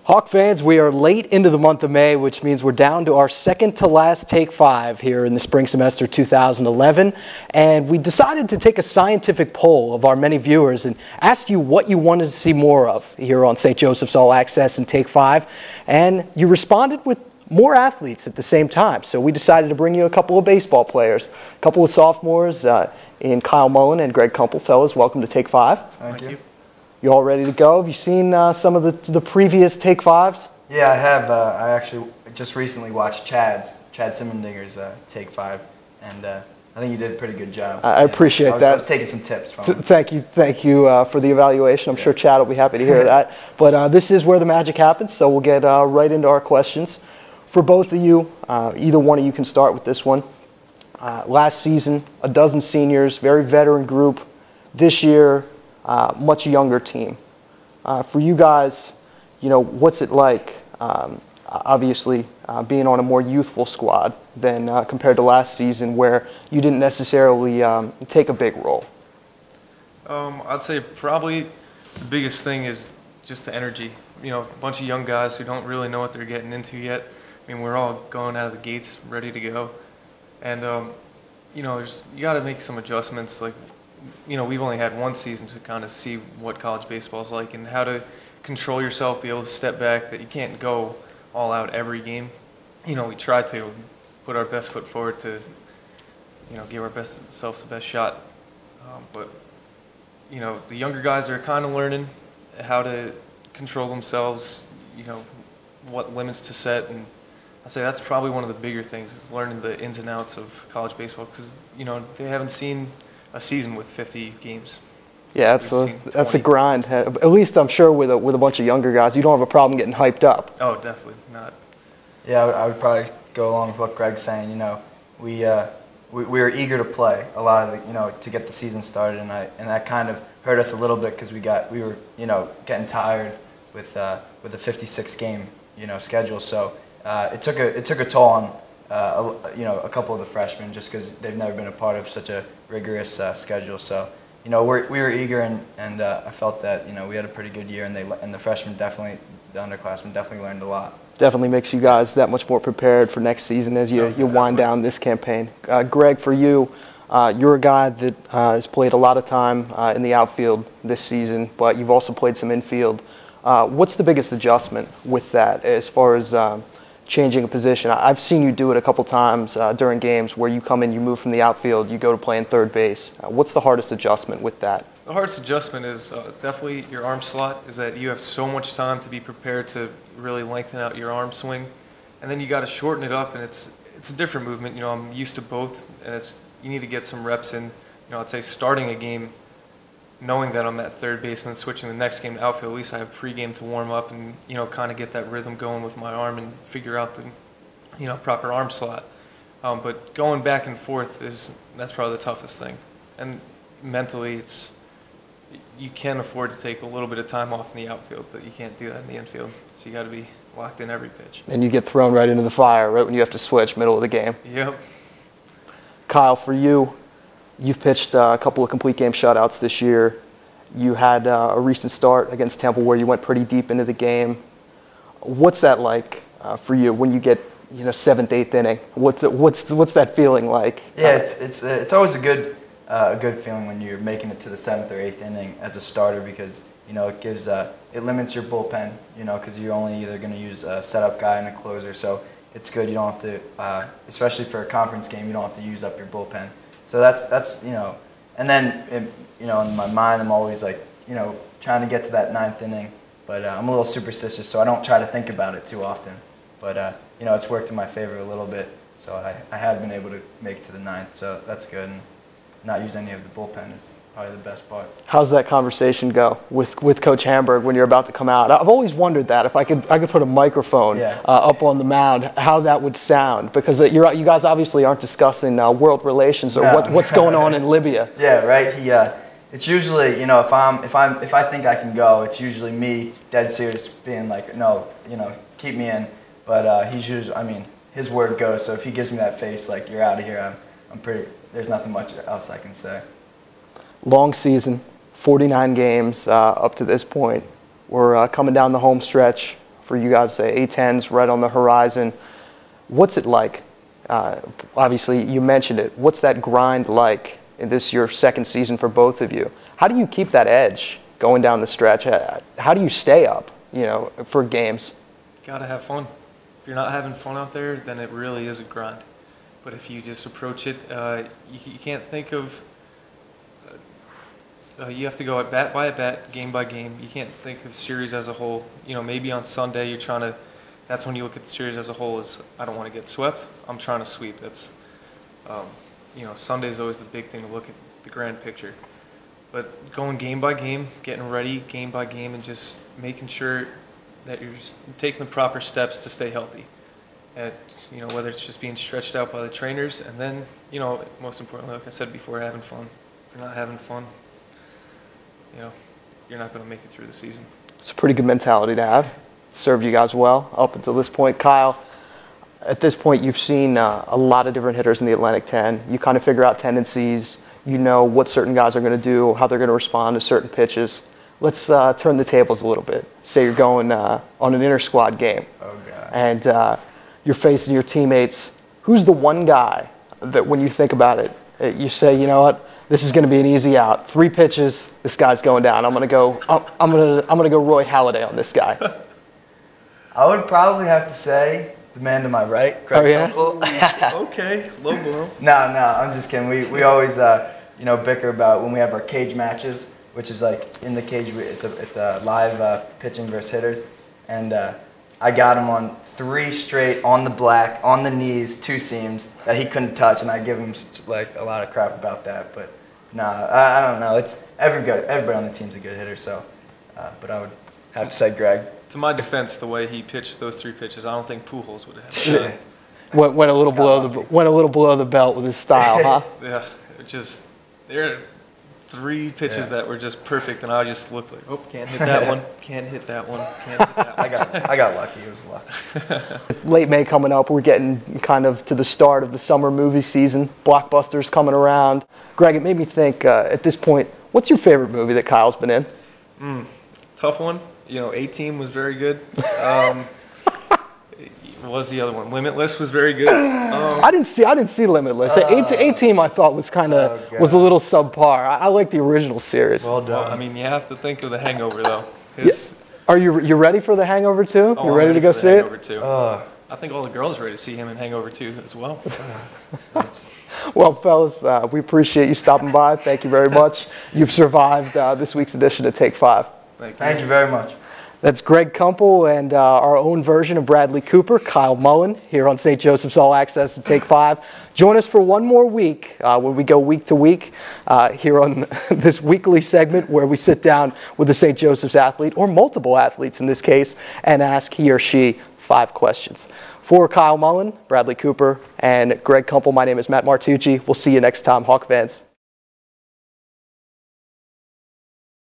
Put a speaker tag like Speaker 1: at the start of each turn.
Speaker 1: Hawk fans, we are late into the month of May, which means we're down to our second to last Take 5 here in the spring semester 2011. And we decided to take a scientific poll of our many viewers and asked you what you wanted to see more of here on St. Joseph's All Access and Take 5. And you responded with more athletes at the same time. So we decided to bring you a couple of baseball players, a couple of sophomores in Kyle Mullen and Greg Kumpel. Fellas, welcome to Take 5.
Speaker 2: Thank you.
Speaker 1: You all ready to go? Have you seen some of the previous Take 5s?
Speaker 2: Yeah, I have. I actually just recently watched Chad Simmondinger's Take 5, and I think you did a pretty good job.
Speaker 1: I appreciate that.
Speaker 2: I was taking some tips from him.
Speaker 1: Thank you for the evaluation. I'm sure Chad will be happy to hear that. But this is where the magic happens, so we'll get right into our questions. For both of you, either one of you can start with this one. Last season, a dozen seniors, very veteran group. This year, much younger team. For you guys, you know, what's it like, obviously, being on a more youthful squad than compared to last season where you didn't necessarily take a big role?
Speaker 3: I'd say probably the biggest thing is just the energy. You know, a bunch of young guys who don't really know what they're getting into yet. I mean, we're all going out of the gates ready to go. And, you know, you got to make some adjustments. Like, you know, we've only had one season to kind of see what college baseball is like and how to control yourself, be able to step back, that you can't go all out every game. You know, we try to put our best foot forward to, you know, give ourselves the best shot. But, you know, the younger guys are kind of learning how to control themselves, you know, what limits to set. And I'd say that's probably one of the bigger things, is learning the ins and outs of college baseball, because, you know, they haven't seen a season with 50 games.
Speaker 1: Yeah, that's a grind. At least I'm sure with a bunch of younger guys, you don't have a problem getting hyped up.
Speaker 3: Oh, definitely not.
Speaker 2: Yeah, I would probably go along with what Greg's saying. You know, we were eager to play a lot of the, you know, to get the season started, and that kind of hurt us a little bit because we were you know, getting tired with the 56 game, you know, schedule. So it took a toll on you know, a couple of the freshmen, just because they've never been a part of such a rigorous schedule. So, you know, we were eager, and I felt that, you know, we had a pretty good year, and the freshmen definitely, the underclassmen definitely learned a lot. Definitely
Speaker 1: makes you guys that much more prepared for next season as you wind down this campaign. Greg, for you, you're a guy that has played a lot of time in the outfield this season, but you've also played some infield. What's the biggest adjustment with that as far as changing a position? I've seen you do it a couple times during games where you come in, you move from the outfield, you go to play in third base. What's the hardest adjustment with that?
Speaker 3: The hardest adjustment is definitely your arm slot, is that you have so much time to be prepared to really lengthen out your arm swing, and then you got to shorten it up, and it's a different movement. You know, I'm used to both, and you need to get some reps in. You know, I'd say starting a game knowing that I'm at third base and then switching the next game to outfield, at least I have pregame to warm up and, you know, kind of get that rhythm going with my arm and figure out the, you know, proper arm slot. But going back and forth that's probably the toughest thing. And mentally, you can afford to take a little bit of time off in the outfield, but you can't do that in the infield. So you got to be locked in every pitch.
Speaker 1: And you get thrown right into the fire right when you have to switch middle of the game.
Speaker 3: Yep.
Speaker 1: Kyle, for you, you've pitched a couple of complete game shutouts this year. You had a recent start against Temple where you went pretty deep into the game. What's that like for you when you get, you know, 7th, 8th inning? What's that feeling like?
Speaker 2: Yeah, it's always a good feeling when you're making it to the 7th or 8th inning as a starter, because, you know, it gives it limits your bullpen, you know, because you're only either going to use a setup guy and a closer. So it's good. You don't have to, especially for a conference game, you don't have to use up your bullpen. So that's you know, and then you know, in my mind I'm always like, you know, trying to get to that 9th inning, but I'm a little superstitious, so I don't try to think about it too often. But you know, it's worked in my favor a little bit, so I have been able to make it to the 9th, so that's good, and not use any of the bullpen is probably the best part. How's
Speaker 1: that conversation go with Coach Hamburg when you're about to come out? I've always wondered that if I could put a microphone up on the mound, how that would sound, because you guys obviously aren't discussing world relations or what's going on in Libya.
Speaker 2: Yeah, right. It's usually, you know, if I think I can go, it's usually me dead serious being like, no, you know, keep me in. But he's usually, I mean, his word goes. So if he gives me that face like you're out of here, I'm pretty. There's nothing much else I can say.
Speaker 1: Long season, 49 games up to this point. We're coming down the home stretch for you guys, the A10's right on the horizon. What's it like? Obviously, you mentioned it. What's that grind like in this your second season for both of you? How do you keep that edge going down the stretch? How do you stay up, for games?
Speaker 3: Gotta have fun. If you're not having fun out there, then it really is a grind. But if you just approach it, you can't think of. You have to go at bat by bat, game by game. You can't think of series as a whole. Maybe on Sunday you're trying to. That's when you look at the series as a whole. Is I don't want to get swept. I'm trying to sweep. That's, Sunday's always the big thing to look at the grand picture. But going game by game, getting ready game by game, and just making sure that you're just taking the proper steps to stay healthy. And, whether it's just being stretched out by the trainers, and then, most importantly, like I said before, having fun. If you're not having fun, you're not going to make it through the season.
Speaker 1: It's a pretty good mentality to have. Served you guys well up until this point. Kyle, at this point, you've seen a lot of different hitters in the Atlantic 10. You kind of figure out tendencies. You know what certain guys are going to do, how they're going to respond to certain pitches. Let's turn the tables a little bit. Say you're going on an inter-squad game.
Speaker 2: Oh, God.
Speaker 1: And you're facing your teammates. Who's the one guy that when you think about it, you say, you know what, this is going to be an easy out. 3 pitches, this guy's going down. I'm going to go Roy Halladay on this guy.
Speaker 2: I would probably have to say the man to my right, Craig Kumpel.
Speaker 3: Okay, low blow.
Speaker 2: No, I'm just kidding. We always bicker about when we have our cage matches, which is like in the cage. It's a live pitching versus hitters, and I got him on 3 straight on the black, on the knees, 2 seams that he couldn't touch, and I give him like a lot of crap about that. But I don't know. It's everybody on the team's a good hitter, so. But I would have to say Greg.
Speaker 3: To my defense, the way he pitched those 3 pitches, I don't think Pujols would have had it.
Speaker 1: Went a little below the belt with his style, huh?
Speaker 3: Yeah, there are 3 pitches that were just perfect, and I just looked like, oh, can't hit that one, can't hit that one, can't hit that one.
Speaker 2: I got lucky. It was luck.
Speaker 1: Late May coming up, we're getting kind of to the start of the summer movie season. Blockbusters coming around. Greg, it made me think at this point, what's your favorite movie that Kyle's been in?
Speaker 3: Tough one. A-Team was very good. What was the other one? Limitless was very good.
Speaker 1: I didn't see Limitless. A-Team I thought was was a little subpar. I like the original series.
Speaker 2: Well done.
Speaker 3: Well, you have to think of The Hangover though.
Speaker 1: Are you ready for The Hangover 2?
Speaker 3: Oh,
Speaker 1: you ready to go see it?
Speaker 3: Hangover 2. I think all the girls are ready to see him in Hangover 2 as well.
Speaker 1: Well, fellas, we appreciate you stopping by. Thank you very much. You've survived this week's edition of Take 5.
Speaker 2: Thank you very much.
Speaker 1: That's Greg Kumpel and our own version of Bradley Cooper, Kyle Mullen, here on St. Joseph's All Access to Take 5. Join us for one more week when we go week to week here on this weekly segment where we sit down with a St. Joseph's athlete, or multiple athletes in this case, and ask he or she 5 questions. For Kyle Mullen, Bradley Cooper, and Greg Kumpel, my name is Matt Martucci. We'll see you next time, Hawk fans.